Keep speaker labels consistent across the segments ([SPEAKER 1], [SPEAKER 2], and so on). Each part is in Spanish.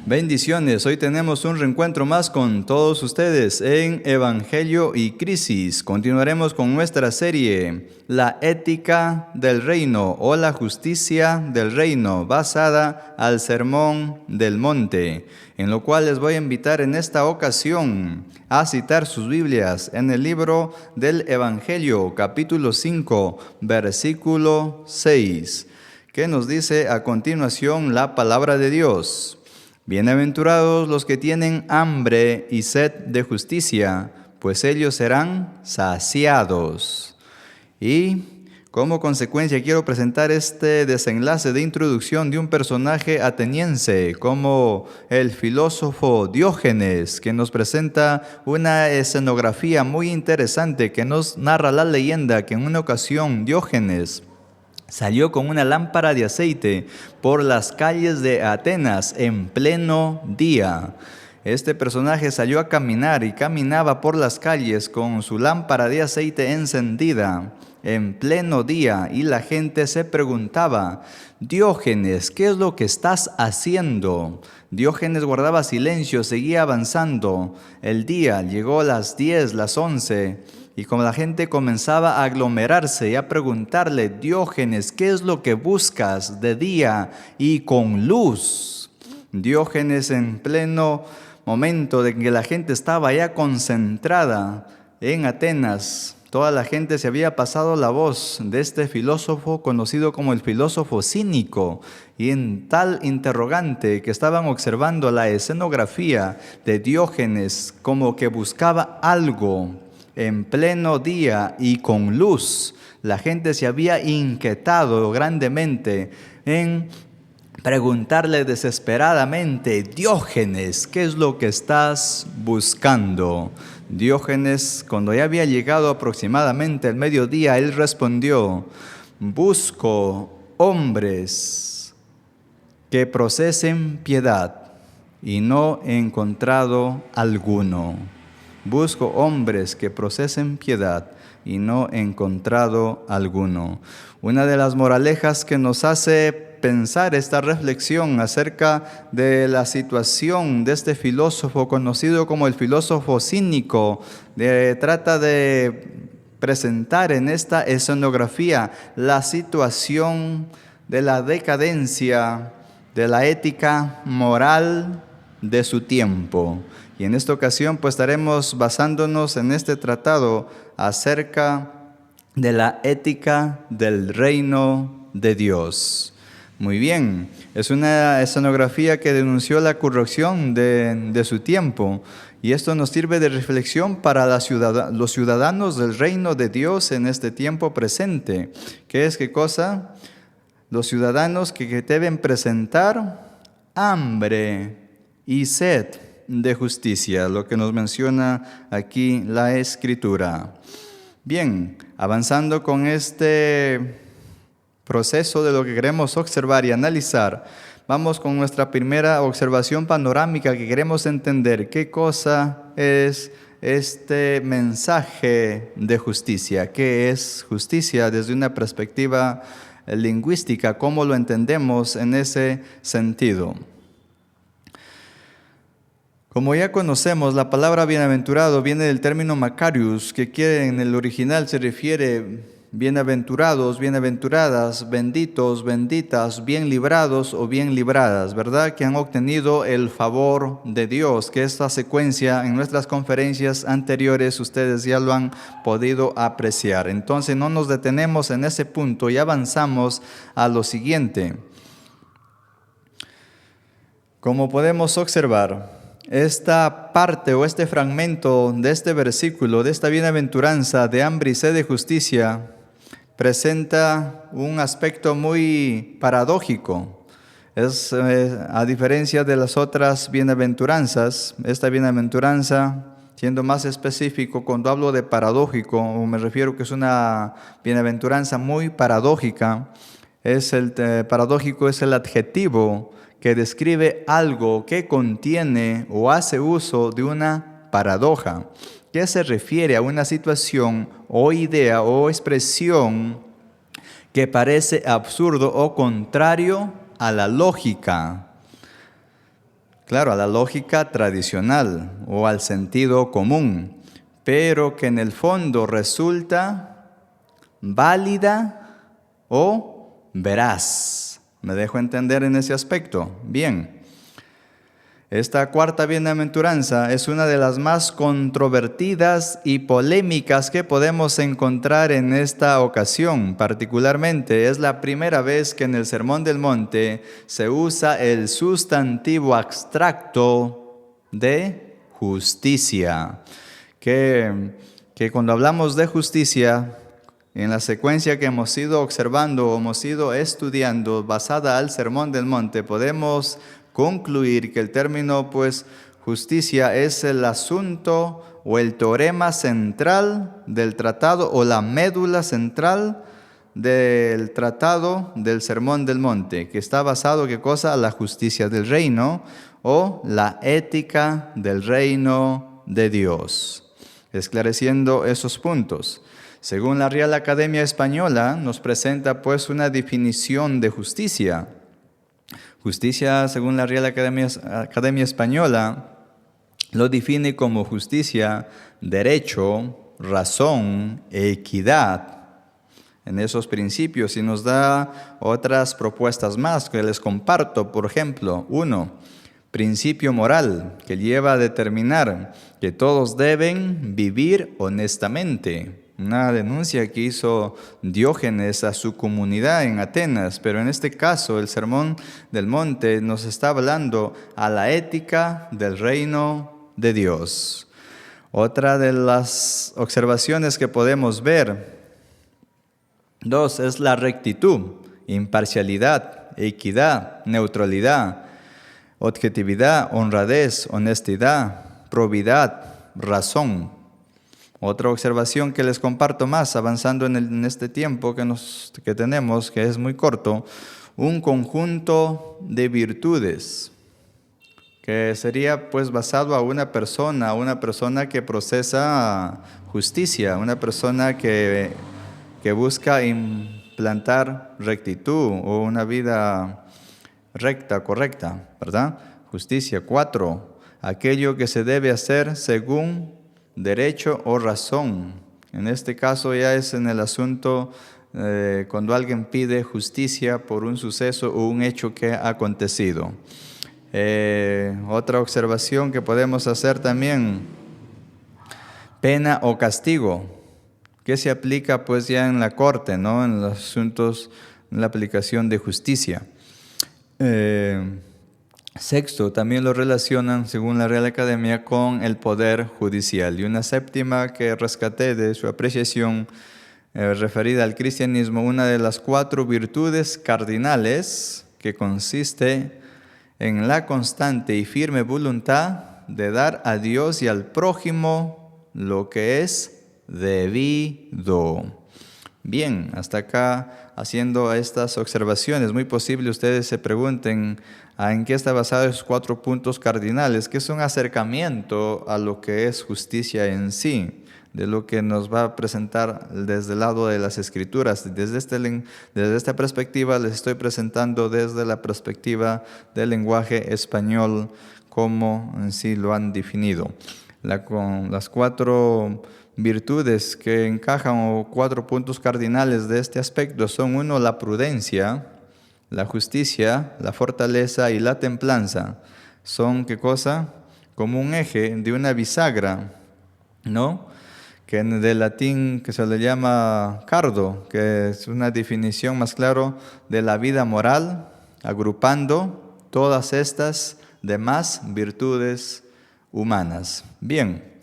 [SPEAKER 1] Bendiciones, hoy tenemos un reencuentro más con todos ustedes en Evangelio y Crisis. Continuaremos con nuestra serie, La ética del reino o la justicia del reino, basada al Sermón del Monte, en lo cual les voy a invitar en esta ocasión a citar sus Biblias en el libro del Evangelio, capítulo 5, versículo 6, que nos dice a continuación la palabra de Dios. Bienaventurados los que tienen hambre y sed de justicia, pues ellos serán saciados. Y como consecuencia quiero presentar este desenlace de introducción de un personaje ateniense como el filósofo Diógenes, que nos presenta una escenografía muy interesante que nos narra la leyenda que en una ocasión Diógenes salió con una lámpara de aceite por las calles de Atenas en pleno día. Este personaje salió a caminar y caminaba por las calles con su lámpara de aceite encendida en pleno día, y la gente se preguntaba: Diógenes, ¿qué es lo que estás haciendo? Diógenes guardaba silencio, seguía avanzando. El día llegó a las 10, las 11, y como la gente comenzaba a aglomerarse y a preguntarle: Diógenes, ¿qué es lo que buscas de día y con luz? Diógenes, en pleno momento de que la gente estaba ya concentrada en Atenas, toda la gente se había pasado la voz de este filósofo conocido como el filósofo cínico, y en tal interrogante que estaban observando la escenografía de Diógenes como que buscaba algo en pleno día y con luz, la gente se había inquietado grandemente en preguntarle desesperadamente: Diógenes, ¿qué es lo que estás buscando? Diógenes, cuando ya había llegado aproximadamente el mediodía, él respondió: busco hombres que procesen piedad y no he encontrado alguno. Busco hombres que procesen piedad y no he encontrado alguno. Una de las moralejas que nos hace pensar esta reflexión acerca de la situación de este filósofo conocido como el filósofo cínico, trata de presentar en esta escenografía la situación de la decadencia de la ética moral de su tiempo. Y en esta ocasión pues estaremos basándonos en este tratado acerca de la ética del reino de Dios. Muy bien, es una escenografía que denunció la corrupción de su tiempo, y esto nos sirve de reflexión para los ciudadanos del reino de Dios en este tiempo presente. ¿Qué es qué cosa? Los ciudadanos que deben presentar hambre y sed de justicia, lo que nos menciona aquí la Escritura. Bien, avanzando con este proceso de lo que queremos observar y analizar, vamos con nuestra primera observación panorámica que queremos entender. ¿Qué cosa es este mensaje de justicia? ¿Qué es justicia desde una perspectiva lingüística? ¿Cómo lo entendemos en ese sentido? Como ya conocemos, la palabra bienaventurado viene del término Macarius, que en el original se refiere bienaventurados, bienaventuradas, benditos, benditas, bien librados o bien libradas, ¿verdad? Que han obtenido el favor de Dios, que esta secuencia en nuestras conferencias anteriores ustedes ya lo han podido apreciar. Entonces no nos detenemos en ese punto y avanzamos a lo siguiente. Como podemos observar, esta parte o este fragmento de este versículo, de esta bienaventuranza de hambre y sed de justicia, presenta un aspecto muy paradójico. A diferencia de las otras bienaventuranzas, esta bienaventuranza, siendo más específico, cuando hablo de paradójico, me refiero que es una bienaventuranza muy paradójica. Paradójico es el adjetivo que describe algo que contiene o hace uso de una paradoja, que se refiere a una situación o idea o expresión que parece absurdo o contrario a la lógica. claro, a la lógica tradicional o al sentido común, pero que en el fondo resulta válida o veraz. ¿Me dejo entender en ese aspecto? Bien. Esta cuarta bienaventuranza es una de las más controvertidas y polémicas que podemos encontrar en esta ocasión. Particularmente es la primera vez que en el Sermón del Monte se usa el sustantivo abstracto de justicia. Que cuando hablamos de justicia, en la secuencia que hemos ido observando o hemos ido estudiando basada al Sermón del Monte, podemos concluir que el término, pues, justicia es el asunto o el teorema central del tratado o la médula central del tratado del Sermón del Monte, que está basado, ¿qué cosa? La justicia del reino o la ética del reino de Dios. Esclareciendo esos puntos. Según la Real Academia Española, nos presenta pues una definición de justicia. Justicia, según la Real Academia Española, lo define como justicia, derecho, razón e equidad. En esos principios, y nos da otras propuestas más que les comparto. Por ejemplo, 1. Principio moral que lleva a determinar que todos deben vivir honestamente. Una denuncia que hizo Diógenes a su comunidad en Atenas, pero en este caso el Sermón del Monte nos está hablando a la ética del reino de Dios. Otra de las observaciones que podemos ver, 2, es la rectitud, imparcialidad, equidad, neutralidad, objetividad, honradez, honestidad, probidad, razón. Otra observación que les comparto más, avanzando en este tiempo que tenemos, que es muy corto, un conjunto de virtudes, que sería pues basado a una persona que procesa justicia, una persona que busca implantar rectitud o una vida recta, correcta, ¿verdad? Justicia. 4, aquello que se debe hacer según derecho o razón. En este caso ya es en el asunto cuando alguien pide justicia por un suceso o un hecho que ha acontecido. Otra observación que podemos hacer también, pena o castigo, que se aplica pues ya en la corte, ¿no? En los asuntos, en la aplicación de justicia. 6, también lo relacionan, según la Real Academia, con el poder judicial. Y una 7 que rescaté de su apreciación referida al cristianismo, una de las 4 virtudes cardinales que consiste en la constante y firme voluntad de dar a Dios y al prójimo lo que es debido. Bien, hasta acá haciendo estas observaciones, muy posible ustedes se pregunten en qué está basado esos 4 puntos cardinales, que es un acercamiento a lo que es justicia en sí, de lo que nos va a presentar desde el lado de las Escrituras. Desde esta perspectiva les estoy presentando desde la perspectiva del lenguaje español, como en sí lo han definido. Con las 4 virtudes que encajan o 4 puntos cardinales de este aspecto son: 1, la prudencia, la justicia, la fortaleza y la templanza. Son, ¿qué cosa? Como un eje de una bisagra, ¿no? Que en el latín que se le llama cardo, que es una definición más clara de la vida moral, agrupando todas estas demás virtudes humanas. Bien.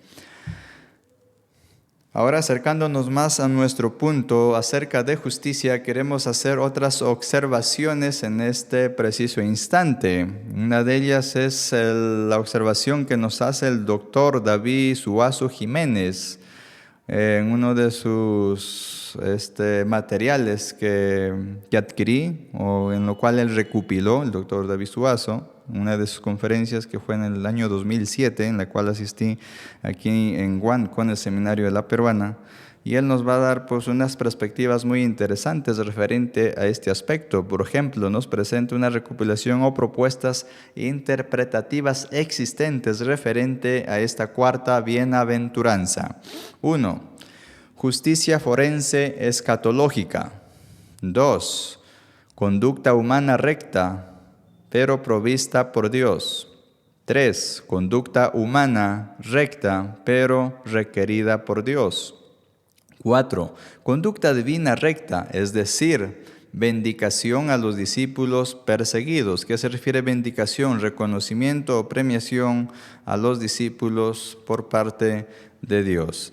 [SPEAKER 1] Ahora, acercándonos más a nuestro punto acerca de justicia, queremos hacer otras observaciones en este preciso instante. Una de ellas es la observación que nos hace el doctor David Suazo Jiménez en uno de sus materiales que adquirí, o en lo cual él recopiló, el doctor David Suazo, una de sus conferencias que fue en el año 2007, en la cual asistí aquí en Guan con el seminario de la Peruana. Y él nos va a dar pues unas perspectivas muy interesantes referente a este aspecto. Por ejemplo, nos presenta una recopilación o propuestas interpretativas existentes referente a esta cuarta bienaventuranza. 1. Justicia forense escatológica. 2. Conducta humana recta, pero provista por Dios. 3. Conducta humana recta, pero requerida por Dios. 4. Conducta divina recta, es decir, vindicación a los discípulos perseguidos. ¿Qué se refiere a vindicación? Reconocimiento o premiación a los discípulos por parte de Dios.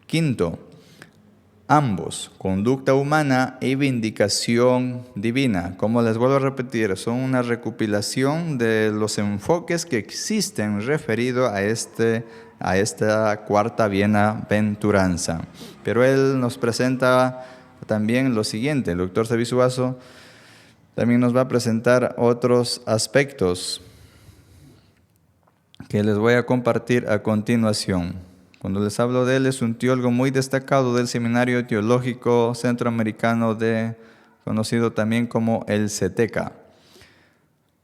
[SPEAKER 1] 5. Ambos, conducta humana y vindicación divina. Como les vuelvo a repetir, son una recopilación de los enfoques que existen referidos a esta cuarta bienaventuranza. Pero él nos presenta también lo siguiente. El doctor Sabizuazo también nos va a presentar otros aspectos que les voy a compartir a continuación. Cuando les hablo de él, es un teólogo muy destacado del Seminario Teológico Centroamericano, conocido también como el CETECA.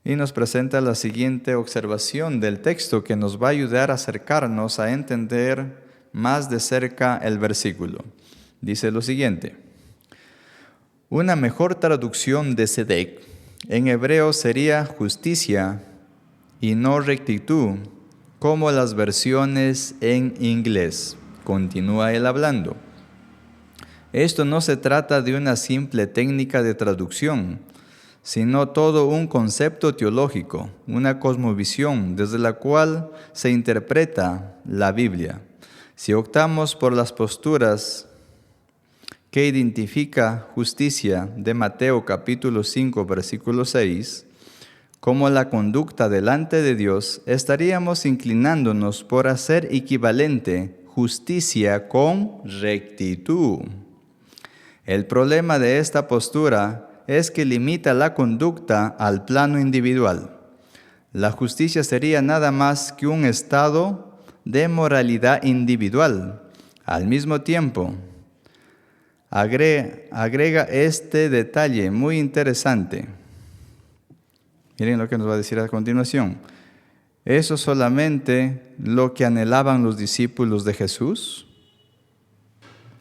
[SPEAKER 1] Y nos presenta la siguiente observación del texto que nos va a ayudar a acercarnos a entender más de cerca el versículo. Dice lo siguiente: una mejor traducción de Sedec en hebreo sería justicia y no rectitud, como las versiones en inglés. Continúa él hablando. Esto no se trata de una simple técnica de traducción, sino todo un concepto teológico, una cosmovisión desde la cual se interpreta la Biblia. Si optamos por las posturas que identifica justicia de Mateo capítulo 5, versículo 6, como la conducta delante de Dios, estaríamos inclinándonos por hacer equivalente justicia con rectitud. El problema de esta postura es que limita la conducta al plano individual. La justicia sería nada más que un estado de moralidad individual. Al mismo tiempo, agrega este detalle muy interesante. Miren lo que nos va a decir a continuación. ¿Eso solamente lo que anhelaban los discípulos de Jesús?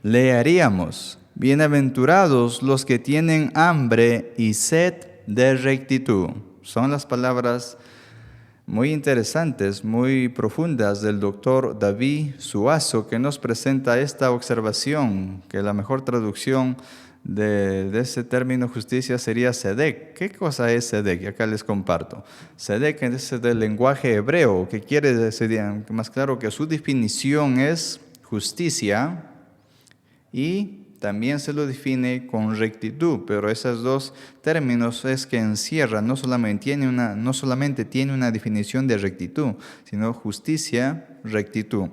[SPEAKER 1] Leeríamos: bienaventurados los que tienen hambre y sed de rectitud. Son las palabras muy interesantes, muy profundas del doctor David Suazo, que nos presenta esta observación, que la mejor traducción de ese término justicia sería Sedec. ¿Qué cosa es Sedec? Acá les comparto. Sedec es del lenguaje hebreo, que quiere decir, más claro, que su definición es justicia y también se lo define con rectitud, pero esos dos términos es que encierran, no solamente tiene una definición de rectitud, sino justicia, rectitud.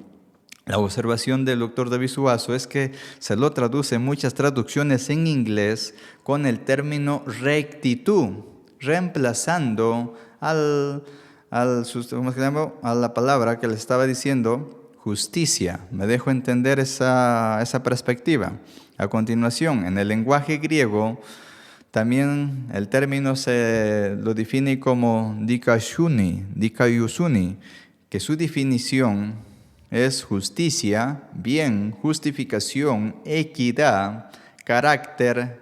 [SPEAKER 1] La observación del doctor David Suazo es que se lo traduce en muchas traducciones en inglés con el término rectitud, reemplazando a la palabra que le estaba diciendo justicia. Me dejo entender esa perspectiva. A continuación, en el lenguaje griego, también el término se lo define como dikaiosune, que su definición es justicia, bien, justificación, equidad, carácter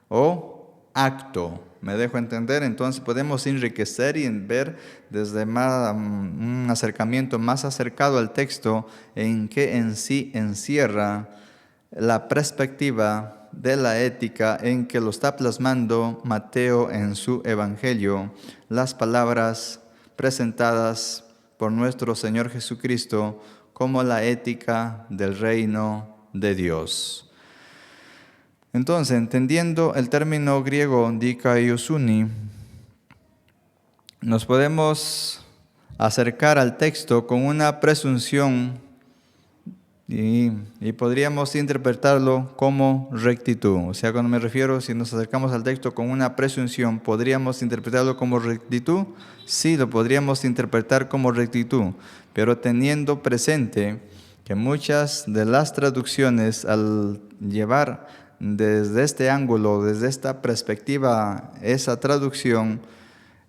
[SPEAKER 1] o acto. Me dejo entender. Entonces podemos enriquecer y ver desde un acercamiento más acercado al texto en que en sí encierra la perspectiva de la ética en que lo está plasmando Mateo en su Evangelio, las palabras presentadas por nuestro Señor Jesucristo como la ética del reino de Dios. Entonces, entendiendo el término griego dikaiosune, nos podemos acercar al texto con una presunción y podríamos interpretarlo como rectitud. O sea, cuando me refiero, si nos acercamos al texto con una presunción, ¿podríamos interpretarlo como rectitud? Sí, lo podríamos interpretar como rectitud, pero teniendo presente que muchas de las traducciones, al llevar desde este ángulo, desde esta perspectiva, esa traducción,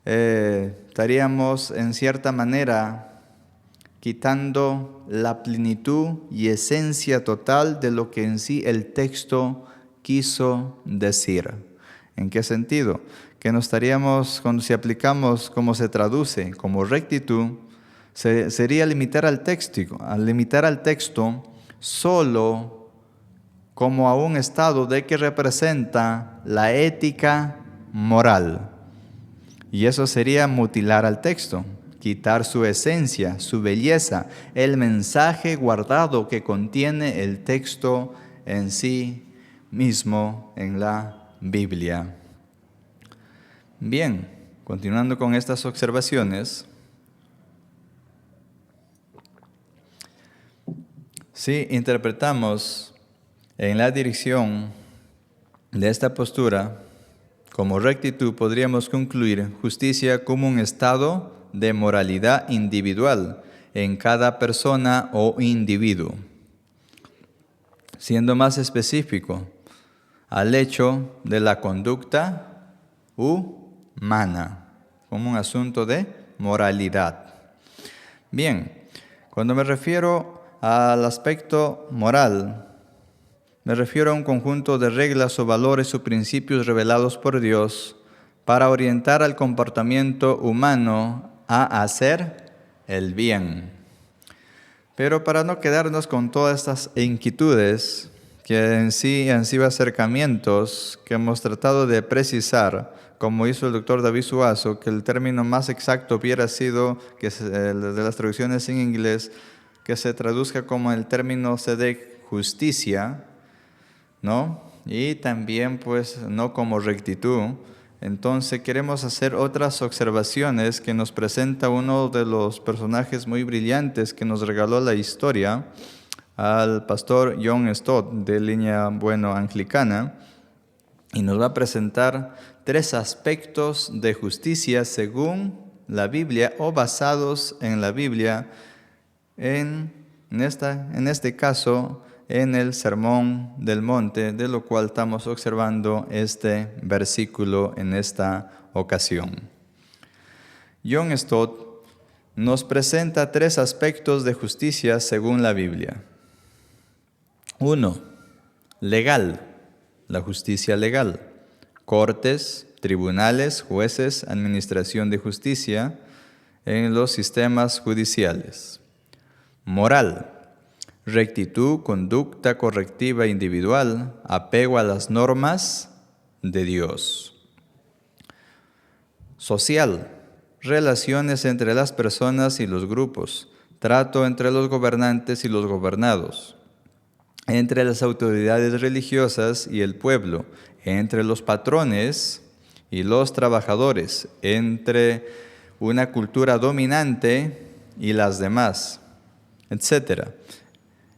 [SPEAKER 1] estaríamos en cierta manera quitando la plenitud y esencia total de lo que en sí el texto quiso decir. ¿En qué sentido? Que no estaríamos, cuando si aplicamos como se traduce, como rectitud, sería limitar al texto solo como a un estado de que representa la ética moral. Y eso sería mutilar al texto, quitar su esencia, su belleza, el mensaje guardado que contiene el texto en sí mismo en la Biblia. Bien, continuando con estas observaciones, si interpretamos en la dirección de esta postura, como rectitud podríamos concluir justicia como un estado de moralidad individual en cada persona o individuo. Siendo más específico, al hecho de la conducta humana, como un asunto de moralidad. Bien, cuando me refiero al aspecto moral, me refiero a un conjunto de reglas o valores o principios revelados por Dios para orientar al comportamiento humano a hacer el bien. Pero para no quedarnos con todas estas inquietudes, que en sí han sido acercamientos que hemos tratado de precisar, como hizo el doctor David Suazo, que el término más exacto hubiera sido, que de las traducciones en inglés, que se traduzca como el término de justicia, ¿no? Y también pues no como rectitud. Entonces queremos hacer otras observaciones que nos presenta uno de los personajes muy brillantes que nos regaló la historia, al pastor John Stott, de línea anglicana, y nos va a presentar 3 aspectos de justicia según la Biblia o basados en la Biblia, en este caso, en el Sermón del Monte, de lo cual estamos observando este versículo en esta ocasión. John Stott nos presenta 3 aspectos de justicia según la Biblia. 1. Legal, la justicia legal. Cortes, tribunales, jueces, administración de justicia en los sistemas judiciales. Moral, rectitud, conducta correctiva individual, apego a las normas de Dios. Social, relaciones entre las personas y los grupos, trato entre los gobernantes y los gobernados, entre las autoridades religiosas y el pueblo, entre los patrones y los trabajadores, entre una cultura dominante y las demás, etc.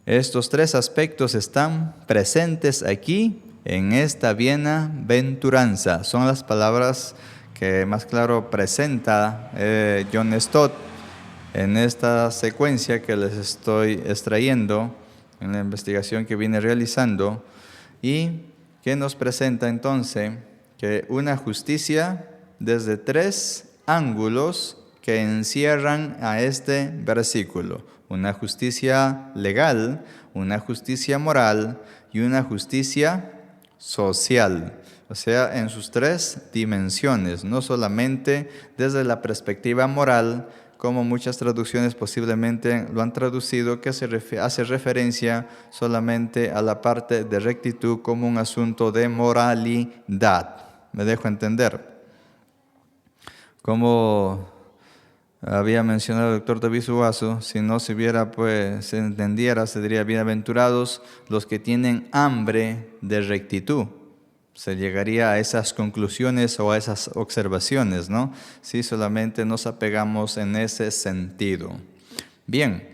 [SPEAKER 1] Estos 3 aspectos están presentes aquí en esta bienaventuranza. Son las palabras que más claro presenta John Stott en esta secuencia que les estoy extrayendo en la investigación que viene realizando, y que nos presenta entonces que una justicia desde 3 ángulos que encierran a este versículo: una justicia legal, una justicia moral y una justicia social. O sea, en sus 3 dimensiones, no solamente desde la perspectiva moral, como muchas traducciones posiblemente lo han traducido, que hace referencia solamente a la parte de rectitud como un asunto de moralidad. ¿Me dejo entender? Como había mencionado el doctor David Suazo, si no se entendiera, se diría: bienaventurados los que tienen hambre de rectitud. Se llegaría a esas conclusiones o a esas observaciones, ¿no? Si solamente nos apegamos en ese sentido. Bien,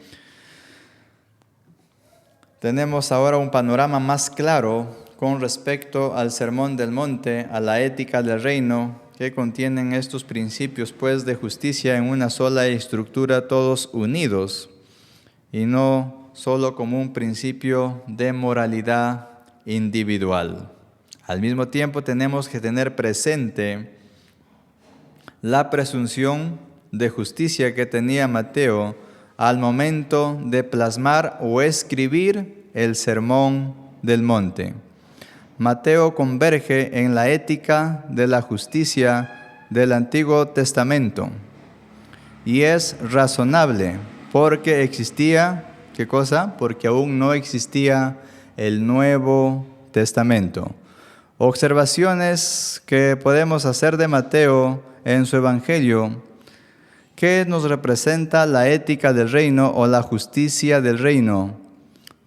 [SPEAKER 1] tenemos ahora un panorama más claro con respecto al Sermón del Monte, a la ética del reino, que contienen estos principios pues de justicia en una sola estructura, todos unidos, y no solo como un principio de moralidad individual. Al mismo tiempo tenemos que tener presente la presunción de justicia que tenía Mateo al momento de plasmar o escribir el Sermón del Monte. Mateo converge en la ética de la justicia del Antiguo Testamento y es razonable porque existía, ¿qué cosa? Porque aún no existía el Nuevo Testamento. Observaciones que podemos hacer de Mateo en su Evangelio, que nos representa la ética del reino o la justicia del reino,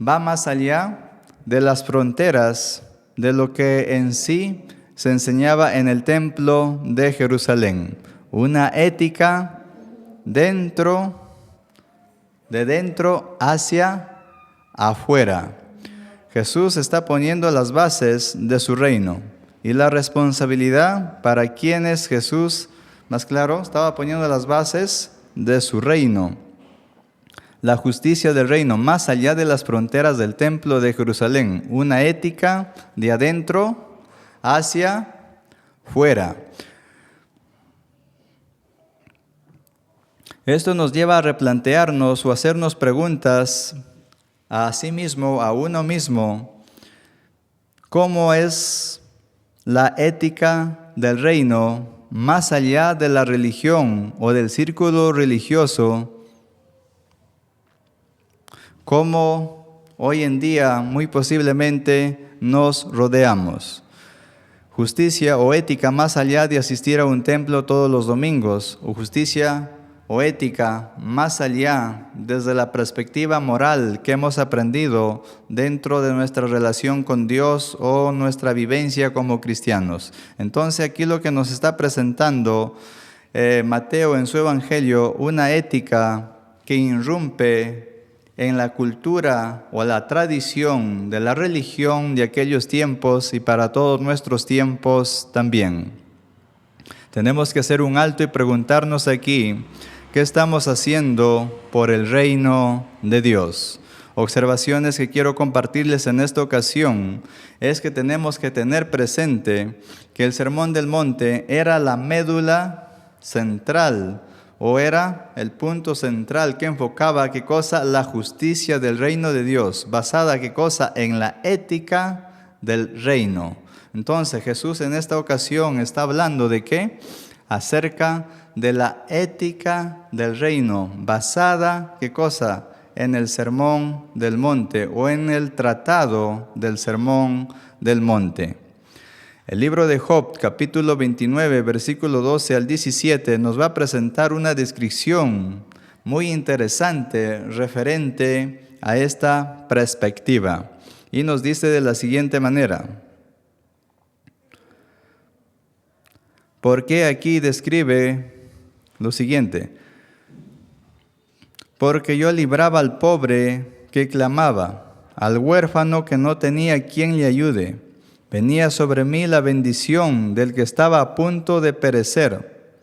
[SPEAKER 1] va más allá de las fronteras de lo que en sí se enseñaba en el templo de Jerusalén. Una ética de dentro hacia afuera. Jesús está poniendo las bases de su reino y la responsabilidad para quienes Jesús, más claro, estaba poniendo las bases de su reino. La justicia del reino, más allá de las fronteras del templo de Jerusalén. Una ética de adentro hacia fuera. Esto nos lleva a replantearnos o hacernos preguntas a sí mismo, a uno mismo, ¿cómo es la ética del reino más allá de la religión o del círculo religioso? Cómo hoy en día muy posiblemente nos rodeamos. Justicia o ética más allá de asistir a un templo todos los domingos, o justicia o ética más allá desde la perspectiva moral que hemos aprendido dentro de nuestra relación con Dios o nuestra vivencia como cristianos. Entonces aquí lo que nos está presentando Mateo en su Evangelio, una ética que irrumpe en la cultura o la tradición de la religión de aquellos tiempos y para todos nuestros tiempos también. Tenemos que hacer un alto y preguntarnos aquí, ¿qué estamos haciendo por el reino de Dios? Observaciones que quiero compartirles en esta ocasión es que tenemos que tener presente que el Sermón del Monte era la médula central o era el punto central que enfocaba ¿qué cosa? La justicia del reino de Dios, basada ¿qué cosa? En la ética del reino. Entonces Jesús en esta ocasión está hablando de ¿qué? Acerca de la ética del reino, basada ¿qué cosa? En el Sermón del Monte o en el tratado del Sermón del Monte. El libro de Job, capítulo 29, versículo 12 al 17, nos va a presentar una descripción muy interesante referente a esta perspectiva. Y nos dice de la siguiente manera. Porque aquí describe lo siguiente. Porque yo libraba al pobre que clamaba, al huérfano que no tenía quien le ayude. Venía sobre mí la bendición del que estaba a punto de perecer,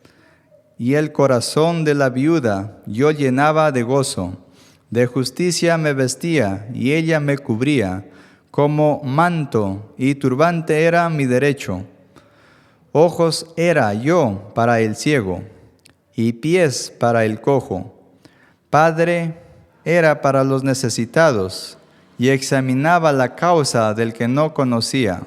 [SPEAKER 1] y el corazón de la viuda yo llenaba de gozo. De justicia me vestía, y ella me cubría, como manto, y turbante era mi derecho. Ojos era yo para el ciego, y pies para el cojo. Padre era para los necesitados, y examinaba la causa del que no conocía.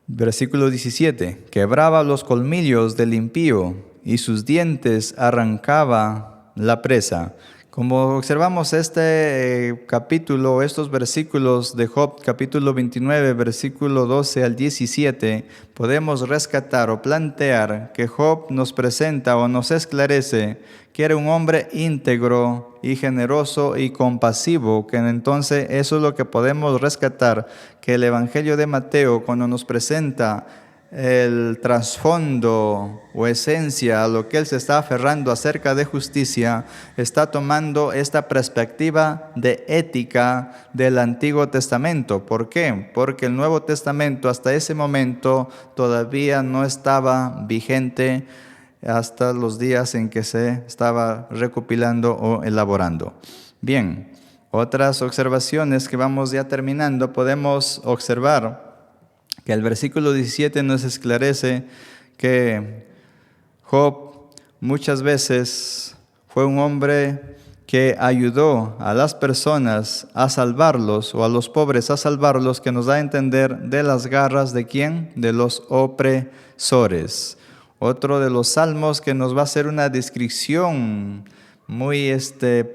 [SPEAKER 1] Versículo 17. Quebraba los colmillos del impío, y sus dientes arrancaba la presa. Como observamos este capítulo, estos versículos de Job, capítulo 29, versículo 12 al 17, podemos rescatar o plantear que Job nos presenta o nos esclarece que era un hombre íntegro y generoso y compasivo, que entonces eso es lo que podemos rescatar, que el Evangelio de Mateo, cuando nos presenta el trasfondo o esencia a lo que él se está aferrando acerca de justicia, está tomando esta perspectiva de ética del Antiguo Testamento. ¿Por qué? Porque el Nuevo Testamento hasta ese momento todavía no estaba vigente hasta los días en que se estaba recopilando o elaborando. Bien, otras observaciones que vamos ya terminando, podemos observar que el versículo 17 nos esclarece que Job muchas veces fue un hombre que ayudó a las personas a salvarlos, o a los pobres a salvarlos, que nos da a entender de las garras de ¿quién? De los opresores. Otro de los salmos que nos va a hacer una descripción muy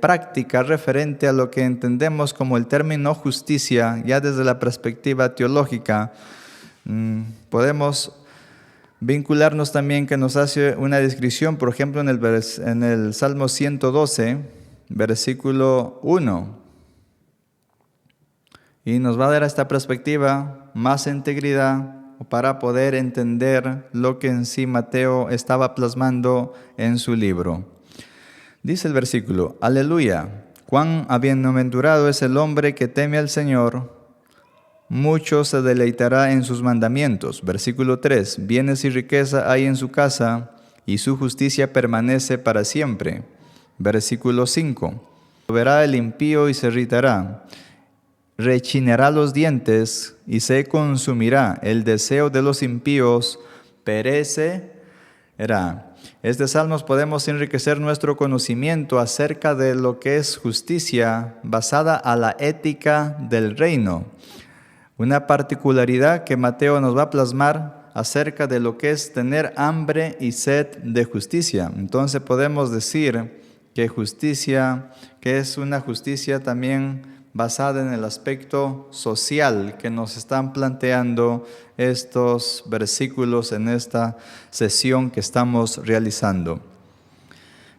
[SPEAKER 1] práctica referente a lo que entendemos como el término justicia, ya desde la perspectiva teológica. Podemos vincularnos también que nos hace una descripción, por ejemplo, en el Salmo 112, versículo 1. Y nos va a dar esta perspectiva, más integridad, para poder entender lo que en sí Mateo estaba plasmando en su libro. Dice el versículo: Aleluya, cuán bienaventurado es el hombre que teme al Señor, mucho se deleitará en sus mandamientos. Versículo 3, bienes y riqueza hay en su casa, y su justicia permanece para siempre. Versículo 5, verá el impío y se irritará, rechinará los dientes y se consumirá, el deseo de los impíos perecerá. Salmos podemos enriquecer nuestro conocimiento acerca de lo que es justicia basada a la ética del reino. Una particularidad que Mateo nos va a plasmar acerca de lo que es tener hambre y sed de justicia. Entonces podemos decir que justicia, que es una justicia también basada en el aspecto social que nos están planteando estos versículos en esta sesión que estamos realizando.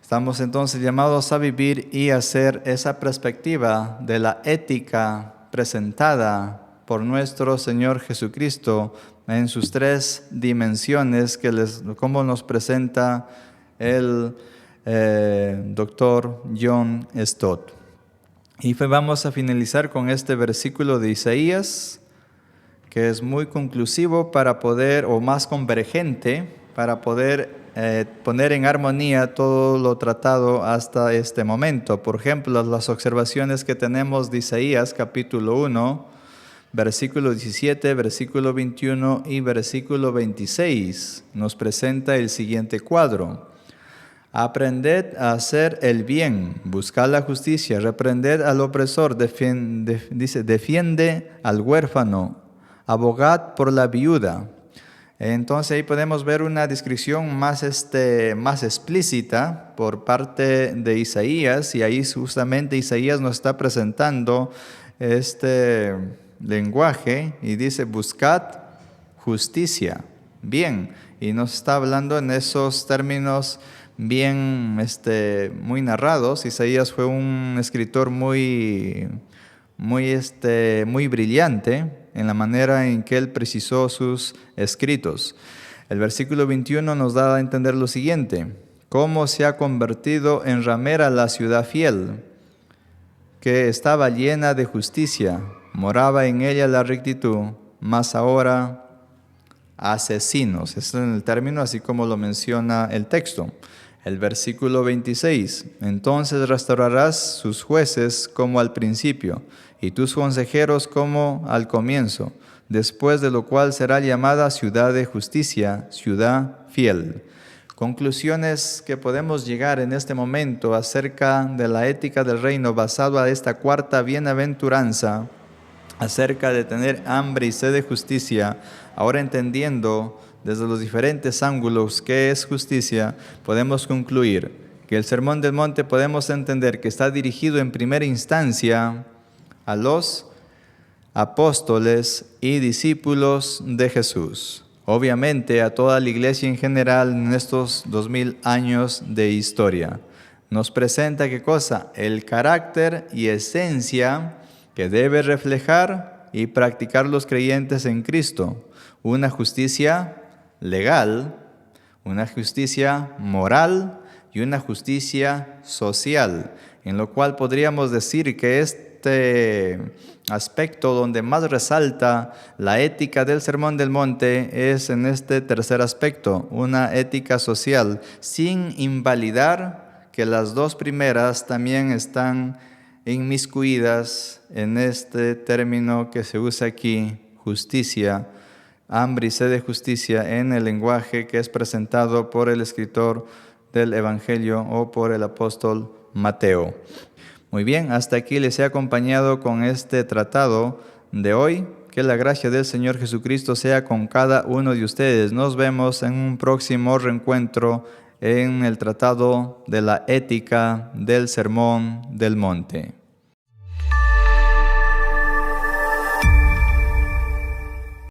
[SPEAKER 1] Estamos entonces llamados a vivir y hacer esa perspectiva de la ética presentada por nuestro Señor Jesucristo en sus tres dimensiones, como nos presenta el doctor John Stott. Y vamos a finalizar con este versículo de Isaías, que es muy conclusivo para poder, o más convergente, para poder poner en armonía todo lo tratado hasta este momento. Por ejemplo, las observaciones que tenemos de Isaías capítulo 1, versículo 17, versículo 21 y versículo 26, nos presenta el siguiente cuadro. Aprended a hacer el bien, buscad la justicia, reprended al opresor, defiende al huérfano, abogad por la viuda. Entonces ahí podemos ver una descripción más explícita por parte de Isaías, y ahí justamente Isaías nos está presentando este lenguaje y dice: buscad justicia, bien, y nos está hablando en esos términos bien muy narrados. Isaías fue un escritor muy brillante en la manera en que él precisó sus escritos. El versículo 21 nos da a entender lo siguiente: cómo se ha convertido en ramera la ciudad fiel, que estaba llena de justicia, moraba en ella la rectitud, mas ahora asesinos. Este es el término así como lo menciona el texto. El versículo 26, entonces restaurarás sus jueces como al principio, y tus consejeros como al comienzo, después de lo cual será llamada ciudad de justicia, ciudad fiel. Conclusiones que podemos llegar en este momento acerca de la ética del reino basado a esta cuarta bienaventuranza, acerca de tener hambre y sed de justicia. Ahora entendiendo desde los diferentes ángulos qué es justicia, podemos concluir que el Sermón del Monte podemos entender que está dirigido en primera instancia a los apóstoles y discípulos de Jesús. Obviamente a toda la iglesia en general en estos 2000 años de historia. Nos presenta ¿qué cosa? El carácter y esencia que debe reflejar y practicar los creyentes en Cristo. Una justicia legal, una justicia moral y una justicia social, en lo cual podríamos decir que este aspecto donde más resalta la ética del Sermón del Monte es en este tercer aspecto, una ética social, sin invalidar que las dos primeras también están inmiscuidas en este término que se usa aquí, justicia, hambre y sed de justicia, en el lenguaje que es presentado por el escritor del Evangelio o por el apóstol Mateo. Muy bien, hasta aquí les he acompañado con este tratado de hoy. Que la gracia del Señor Jesucristo sea con cada uno de ustedes. Nos vemos en un próximo reencuentro en el tratado de la ética del Sermón del Monte.